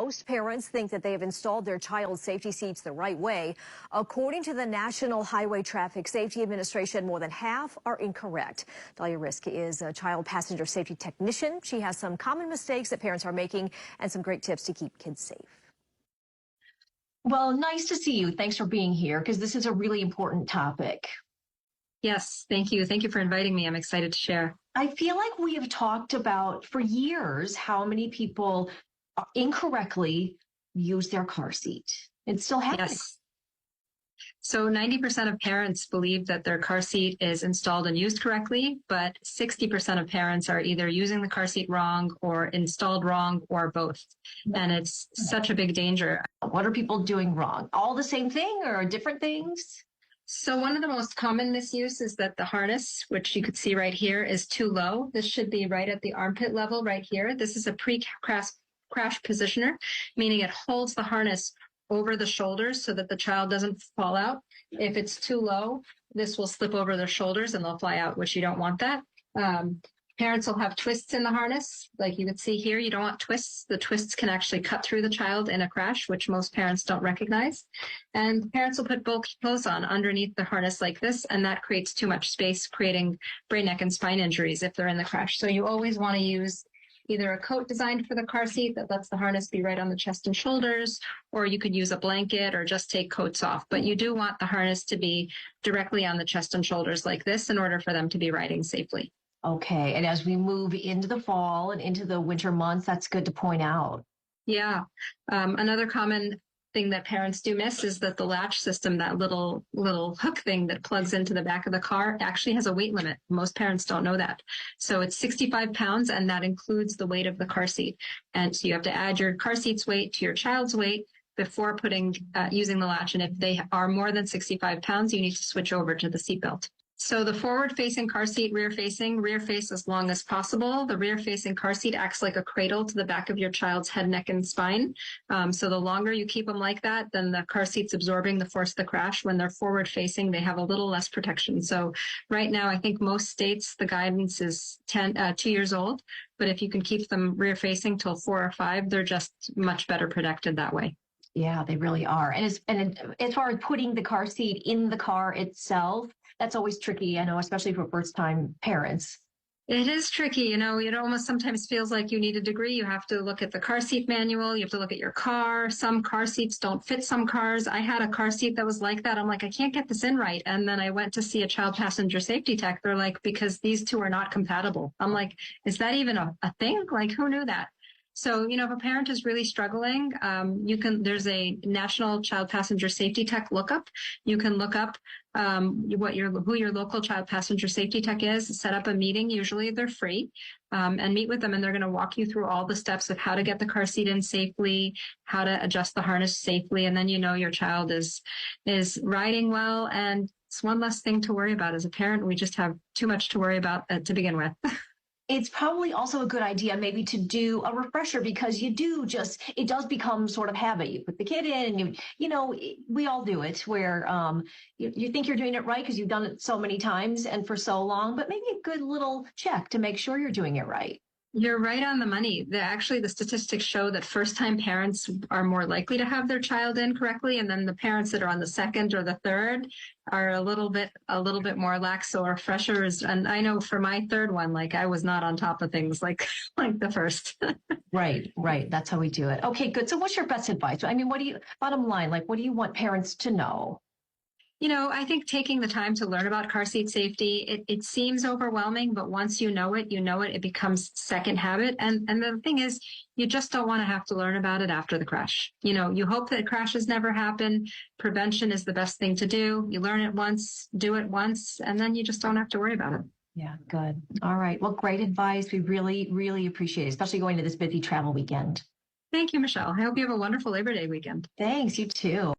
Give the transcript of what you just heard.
Most parents think that they have installed their child safety seats the right way. According to the National Highway Traffic Safety Administration, more than half are incorrect. Dahlia Risk is a child passenger safety technician. She has some common mistakes that parents are making and some great tips to keep kids safe. Well, nice to see you. Thanks for being here because this is a really important topic. Yes, thank you. Thank you for inviting me. I'm excited to share. I feel like we have talked about for years how many people incorrectly use their car seat. It's still happening. Yes. So 90% of parents believe that their car seat is installed and used correctly, but 60% of parents are either using the car seat wrong or installed wrong or both. And it's such a big danger. What are people doing wrong? All the same thing or different things? So one of the most common misuse is that the harness, which you could see right here, is too low. This should be right at the armpit level right here. This is a pre-crash positioner, meaning it holds the harness over the shoulders so that the child doesn't fall out. If it's too low, this will slip over their shoulders and they'll fly out, which you don't want that. Parents will have twists in the harness. Like you can see here, you don't want twists. The twists can actually cut through the child in a crash, which most parents don't recognize. And parents will put bulky clothes on underneath the harness like this, and that creates too much space, creating brain, neck, and spine injuries if they're in the crash. So you always want to use either a coat designed for the car seat that lets the harness be right on the chest and shoulders, or you could use a blanket or just take coats off. But you do want the harness to be directly on the chest and shoulders like this in order for them to be riding safely. Okay. And as we move into the fall and into the winter months, that's good to point out. Yeah. Another common thing that parents do miss is that the latch system, that little hook thing that plugs into the back of the car, actually has a weight limit. Most parents don't know that. So it's 65 pounds, and that includes the weight of the car seat. And so you have to add your car seat's weight to your child's weight before using the latch. And if they are more than 65 pounds, you need to switch over to the seatbelt. So the forward-facing car seat, rear-facing, rear face as long as possible. The rear-facing car seat acts like a cradle to the back of your child's head, neck, and spine. So the longer you keep them like that, then the car seat's absorbing the force of the crash. When they're forward-facing, they have a little less protection. So right now, I think most states, the guidance is 2 years old. But if you can keep them rear-facing till 4 or 5, they're just much better protected that way. Yeah, they really are. And as far as putting the car seat in the car itself, that's always tricky, I know, especially for first-time parents. It is tricky. You know, it almost sometimes feels like you need a degree. You have to look at the car seat manual. You have to look at your car. Some car seats don't fit some cars. I had a car seat that was like that. I'm like, I can't get this in right. And then I went to see a child passenger safety tech. They're like, because these two are not compatible. I'm like, is that even a thing? Like, who knew that? So, you know, if a parent is really struggling, there's a National Child Passenger Safety Tech lookup. You can look up who your local child passenger safety tech is, set up a meeting. Usually they're free, and meet with them, and they're going to walk you through all the steps of how to get the car seat in safely, how to adjust the harness safely, and then you know your child is riding well, and it's one less thing to worry about. As a parent, we just have too much to worry about to begin with. It's probably also a good idea maybe to do a refresher because it does become sort of habit. You put the kid in and you know, we all do it where you think you're doing it right because you've done it so many times and for so long, but maybe a good little check to make sure you're doing it right. You're right on the money. The statistics show that first-time parents are more likely to have their child in correctly, and then the parents that are on the second or the third are a little bit more lax. So a refresher is, and I know for my third one, like I was not on top of things like the first. Right. That's how we do it. Okay, good. So what's your best advice? I mean, bottom line, like, what do you want parents to know? You know, I think taking the time to learn about car seat safety, it seems overwhelming, but once you know it, it becomes second habit. And the thing is, you just don't want to have to learn about it after the crash. You know, you hope that crashes never happen. Prevention is the best thing to do. You learn it once, do it once, and then you just don't have to worry about it. Yeah, good. All right. Well, great advice. We really, really appreciate it, especially going to this busy travel weekend. Thank you, Michelle. I hope you have a wonderful Labor Day weekend. Thanks. You too.